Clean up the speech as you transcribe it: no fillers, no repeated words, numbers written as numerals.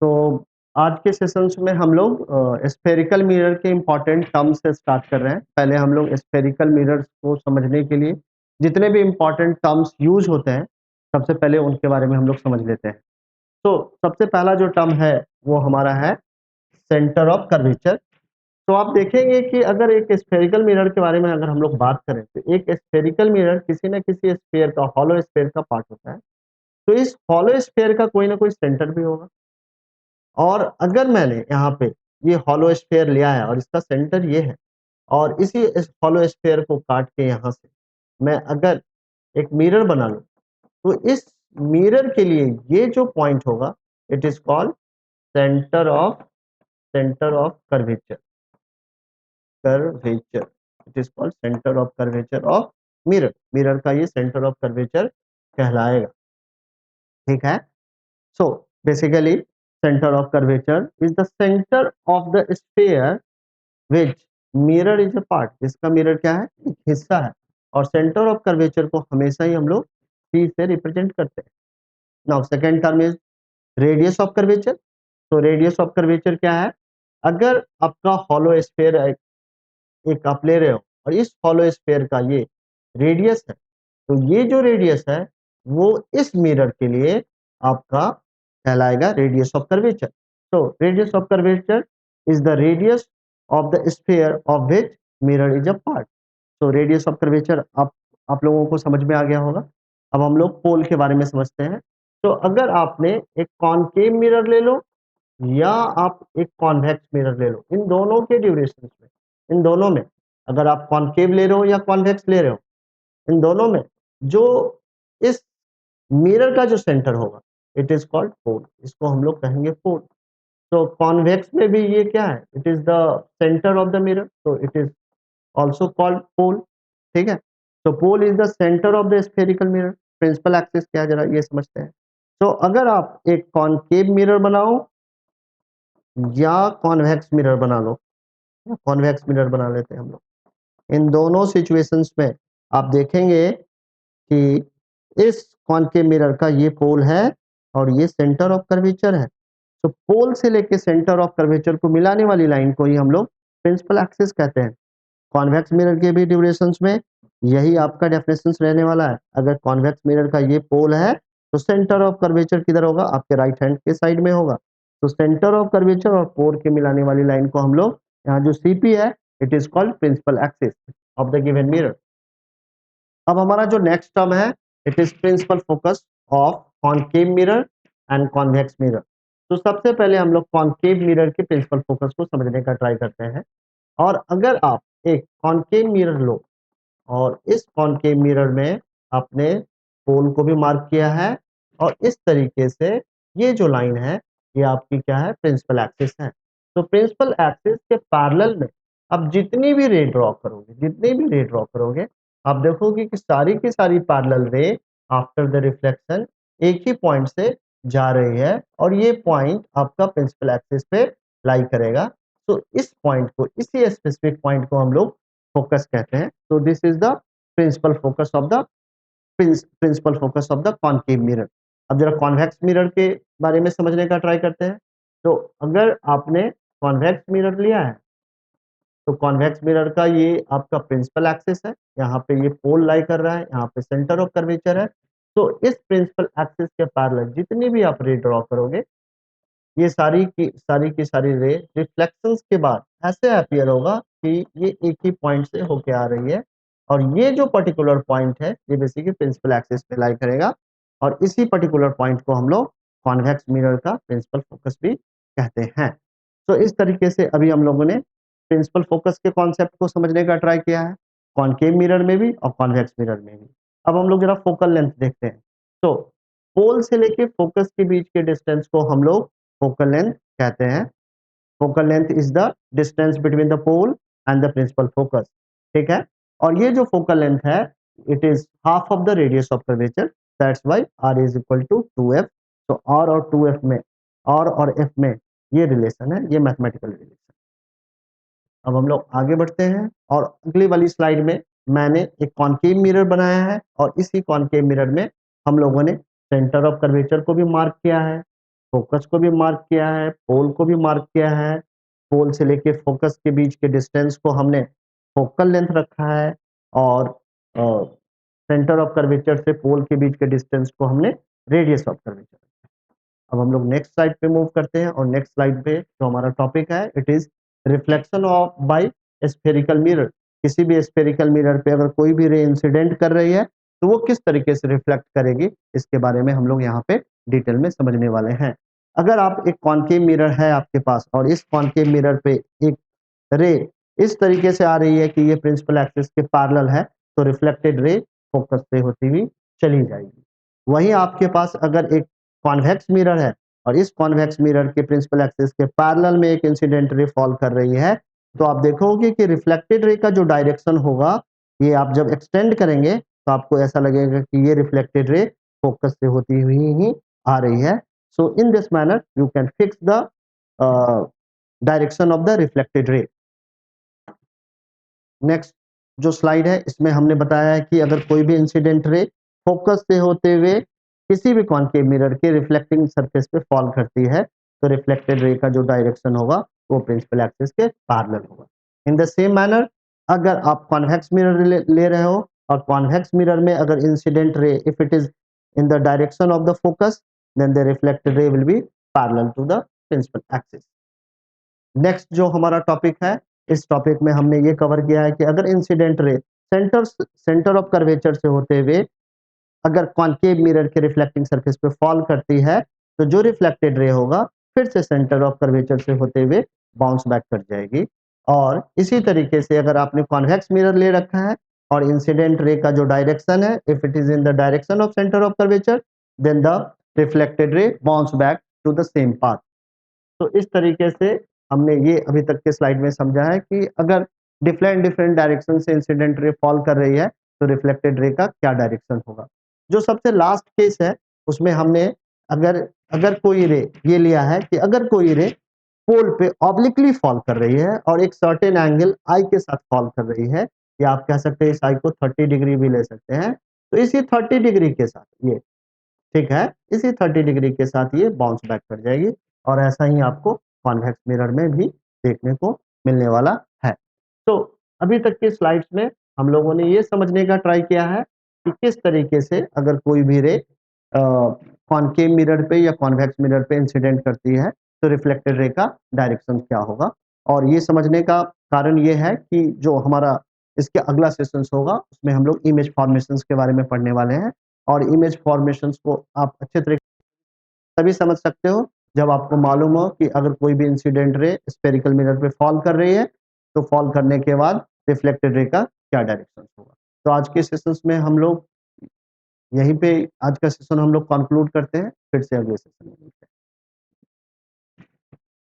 तो आज के सेशंस में हम लोग स्फेरिकल मिरर के इम्पोर्टेंट टर्म्स से स्टार्ट कर रहे हैं। पहले हम लोग स्फेरिकल मिरर्स को समझने के लिए जितने भी इम्पोर्टेंट टर्म्स यूज होते हैं सबसे पहले उनके बारे में हम लोग समझ लेते हैं। तो सबसे पहला जो टर्म है वो हमारा है सेंटर ऑफ कर्वेचर। तो आप देखेंगे कि अगर एक स्फेरिकल मिरर के बारे में अगर हम लोग बात करें तो एक स्फेरिकल मिरर किसी न किसी स्फीयर का, हॉलो स्फीयर का पार्ट होता है। तो इस हॉलो स्फीयर का कोई ना कोई सेंटर भी होगा। और अगर मैंने यहाँ पे ये हॉलो स्फीयर लिया है और इसका सेंटर ये है और इसी इस हॉलो स्फीयर को काट के यहाँ से मैं अगर एक मिरर बना लूं तो इस मिरर के लिए ये जो पॉइंट होगा it is called centre of curvature. It is called centre of curvature of mirror का ये सेंटर ऑफ कर्वेचर कहलाएगा। ठीक है। So basically center of curvature is the center of the sphere which mirror is a part। इसका mirror क्या है? एक हिस्सा है। और सेंटर ऑफ कर्वेचर को हमेशा ही हम लोग C से रिप्रेजेंट करते हैं। Now second term is radius of curvature. तो रेडियस ऑफ कर्वेचर क्या है? अगर आपका हॉलो स्फीयर एक आप ले रहे हो और इस हॉलो स्फीयर का ये रेडियस है तो ये जो रेडियस है वो इस मिरर के लिए आपका कहलाएगा रेडियस ऑफ कर्वेचर। तो radius of curvature is the radius of the sphere of which mirror is a part. तो रेडियस ऑफ कर्वेचर आप लोगों को समझ में आ गया होगा। अब हम लोग पोल के बारे में समझते हैं। तो अगर आपने एक कॉनकेव मिरर ले लो या आप एक कॉन्वेक्स मिरर ले लो, इन दोनों के ड्यूरेशन में, इन दोनों में अगर आप कॉनकेव ले रहे हो या कॉन्वेक्स ले रहे हो, इन दोनों में जो इस मिरर का जो सेंटर होगा इट इज कॉल्ड पोल। इसको हम लोग कहेंगे पोल। तो कॉन्वेक्स में भी ये क्या है? It is the centre of the mirror, तो it is also called pole. ठीक है। तो pole is the centre of the spherical mirror. Principal axis क्या है जरा ये समझते हैं। तो अगर आप एक कॉनकेव मिरर बनाओ या कॉन्वेक्स मिरर बना लो, कॉन्वेक्स मिरर बना लेते हैं हम लोग, इन दोनों सिचुएशंस में आप देखेंगे कि इस कॉनकेव मिरर का ये पोल है और ये सेंटर ऑफ कर्वेचर है। तो पोल से लेके सेंटर ऑफ कर्वेचर को मिलाने वाली लाइन को ही हम लोग प्रिंसिपल एक्सिस कहते हैं। कॉन्वेक्स मिरर के भी ड्यूरेशंस में यही आपका डेफिनेशन रहने वाला है। अगर कॉन्वेक्स मिरर का ये पोल है तो सेंटर ऑफ कर्वेचर किधर होगा? आपके राइट हैंड के साइड में होगा। तो सेंटर ऑफ कर्वेचर और पोल के मिलाने वाली लाइन को हम लोग यहाँ जो CP है it is called principal axis of the given mirror. अब हमारा जो नेक्स्ट टर्म है it is principal focus of concave mirror and convex mirror. तो सबसे पहले हम लोग कॉनकेव मिरर के प्रिंसिपल फोकस को समझने का ट्राई करते हैं। और अगर आप एक कॉनकेव मिरर लो और इस कॉनकेव मिरर में आपने पोल को भी मार्क किया है और इस तरीके से ये जो लाइन है ये आपकी क्या है? प्रिंसिपल एक्सिस है। तो प्रिंसिपल एक्सिस के पैरेलल में आप जितनी भी रे ड्रॉ करोगे आप देखोगे कि सारी की सारी पैरेलल रे आफ्टर द रिफ्लेक्शन एक ही पॉइंट से जा रही है और ये पॉइंट आपका प्रिंसिपल एक्सिस पे लाई करेगा। तो इस पॉइंट को, इसी स्पेसिफिक पॉइंट को हम लोग फोकस कहते हैं। तो this is the principal focus of the concave mirror. अब जरा कॉन्वेक्स मिरर के बारे में समझने का ट्राई करते हैं। तो अगर आपने कॉन्वेक्स मिरर लिया है तो कॉन्वेक्स मिरर का ये आपका प्रिंसिपल एक्सिस है, यहाँ पे ये पोल लाई कर रहा है, यहाँ पे सेंटर ऑफ कर्वेचर है। तो इस प्रिंसिपल एक्सिस के पैरेलल जितनी भी आप रे ड्रॉ करोगे ये सारी रे रिफ्लेक्शंस के बाद ऐसे अपीयर होगा कि ये एक ही पॉइंट से होके आ रही है और ये जो पर्टिकुलर पॉइंट है ये बेसिकली प्रिंसिपल एक्सिस पे लाई करेगा और इसी पर्टिकुलर पॉइंट को हम लोग कॉन्वेक्स मिरर का प्रिंसिपल फोकस भी कहते हैं। तो इस तरीके से अभी हम लोगों ने प्रिंसिपल फोकस के कॉन्सेप्ट को समझने का ट्राई किया है, कॉनकेव मिरर में भी और कॉन्वेक्स मिरर में भी। अब हम लोग जरा फोकल लेंथ देखते हैं। तो पोल से लेके फोकस के बीच के डिस्टेंस को हम लोग फोकल लेंथ कहते हैं। Focal length is the distance between the pole and the principal focus. ठीक है। और ये जो फोकल लेंथ है it is half of the radius of curvature, that's why r is equal to 2f। तो r और 2f में, r और f में ये रिलेशन है, ये मैथमेटिकल रिलेशन। अब हम लोग आगे बढ़ते हैं और अगली वाली स्लाइड में मैंने एक कॉनकेव मिरर बनाया है और इसी कॉनकेव मिरर में हम लोगों ने सेंटर ऑफ कर्वेचर को भी मार्क किया है, फोकस को भी मार्क किया है, पोल को भी मार्क किया है, पोल से लेके फोकस के बीच के डिस्टेंस को हमने फोकल लेंथ रखा है और सेंटर ऑफ कर्वेचर से पोल के बीच के डिस्टेंस को हमने रेडियस ऑफ कर्वेचर। अब हम लोग नेक्स्ट स्लाइड पे मूव करते हैं और नेक्स्ट स्लाइड पे जो हमारा टॉपिक है it is reflection of by spherical mirror. किसी भी स्फेरिकल मिरर पे अगर कोई भी रे इंसिडेंट कर रही है तो वो किस तरीके से रिफ्लेक्ट करेगी, इसके बारे में हम लोग यहाँ पे डिटेल में समझने वाले हैं। अगर आप एक कॉनकेव मिरर है आपके पास और इस कॉनकेव मिरर पे एक रे इस तरीके से आ रही है कि ये प्रिंसिपल एक्सिस के पैरेलल है, तो रिफ्लेक्टेड रे फोकस से होती हुई चली जाएगी। वहीं आपके पास अगर एक कॉन्वेक्स मिरर है और इस कॉन्वेक्स मिरर के प्रिंसिपल एक्सिस के पैरेलल में एक इंसिडेंट रे फॉल कर रही है, तो आप देखोगे कि रिफ्लेक्टेड रे का जो डायरेक्शन होगा, ये आप जब एक्सटेंड करेंगे तो आपको ऐसा लगेगा कि ये रिफ्लेक्टेड रे फोकस से होती हुई ही आ रही है। So in this manner you can fix the direction of the reflected ray. Next जो स्लाइड है इसमें हमने बताया है कि अगर कोई भी इंसिडेंट रे फोकस से होते हुए किसी भी कॉनकेव मिरर के रिफ्लेक्टिंग सरफेस पे फॉल करती है, तो रिफ्लेक्टेड रे का जो डायरेक्शन होगा वो प्रिंसिपल एक्सिस के पैरेलल होगा। इन द सेम मैनर अगर आप कॉन्वेक्स मिरर ले रहे हो और कॉन्वेक्स मिरर में अगर incident ray if it is in the direction of the focus, then the reflected ray will be parallel to the principal axis. Next जो हमारा टॉपिक है, इस टॉपिक में हमने ये कवर किया है कि अगर इंसिडेंट रे सेंटर ऑफ कर्वेचर से होते हुए अगर कॉनकेव मिरर के रिफ्लेक्टिंग सरफेस पे फॉल करती है, तो जो रिफ्लेक्टेड रे होगा फिर से सेंटर ऑफ कर्वेचर से होते हुए बाउंस बैक कर जाएगी। और इसी तरीके से अगर आपने कॉन्वेक्स मिरर ले रखा है और इंसिडेंट रे का जो डायरेक्शन है if it is in the direction of centre of curvature, then the reflected ray bounce back to the same path. तो इस तरीके से हमने ये अभी तक के स्लाइड में समझा है कि अगर डिफरेंट डिफरेंट डायरेक्शन से इंसिडेंट रे फॉल कर रही है तो रिफ्लेक्टेड रे का क्या डायरेक्शन होगा। जो सबसे लास्ट केस है उसमें हमने अगर अगर कोई रे ये लिया है कि अगर कोई रे पोल पे ऑब्लिकली फॉल कर रही है और एक सर्टेन एंगल आई के साथ फॉल कर रही है, या आप कह सकते हैं इस आई को 30 डिग्री भी ले सकते हैं, तो इसी 30 डिग्री के साथ ये ठीक है, इसी 30 डिग्री के साथ ये बाउंस बैक कर जाएगी और ऐसा ही आपको कॉन्वेक्स मिरर में भी देखने को मिलने वाला है। तो अभी तक के स्लाइड्स में हम लोगों ने ये समझने का ट्राई किया है कि किस तरीके से अगर कोई भी रे कॉनकेव मिरर पे या कॉन्वेक्स मिरर पे इंसिडेंट करती है तो रिफ्लेक्टेड रे का डायरेक्शन क्या होगा। और ये समझने का कारण ये है कि जो हमारा इसके अगला सेशंस होगा उसमें हम लोग इमेज फॉर्मेशंस के बारे में पढ़ने वाले हैं और इमेज फॉर्मेशंस को आप अच्छे तरीके तभी समझ सकते हो जब आपको मालूम हो कि अगर कोई भी इंसिडेंट रे स्फेरिकल मिरर पे फॉल कर रही है तो फॉल करने के बाद रिफ्लेक्टेड रे का क्या डायरेक्शन होगा। तो आज के सेशंस में हम लोग यहीं पे आज का सेशन हम लोग कंक्लूड करते हैं, फिर से अगले सेशन में मिलते हैं।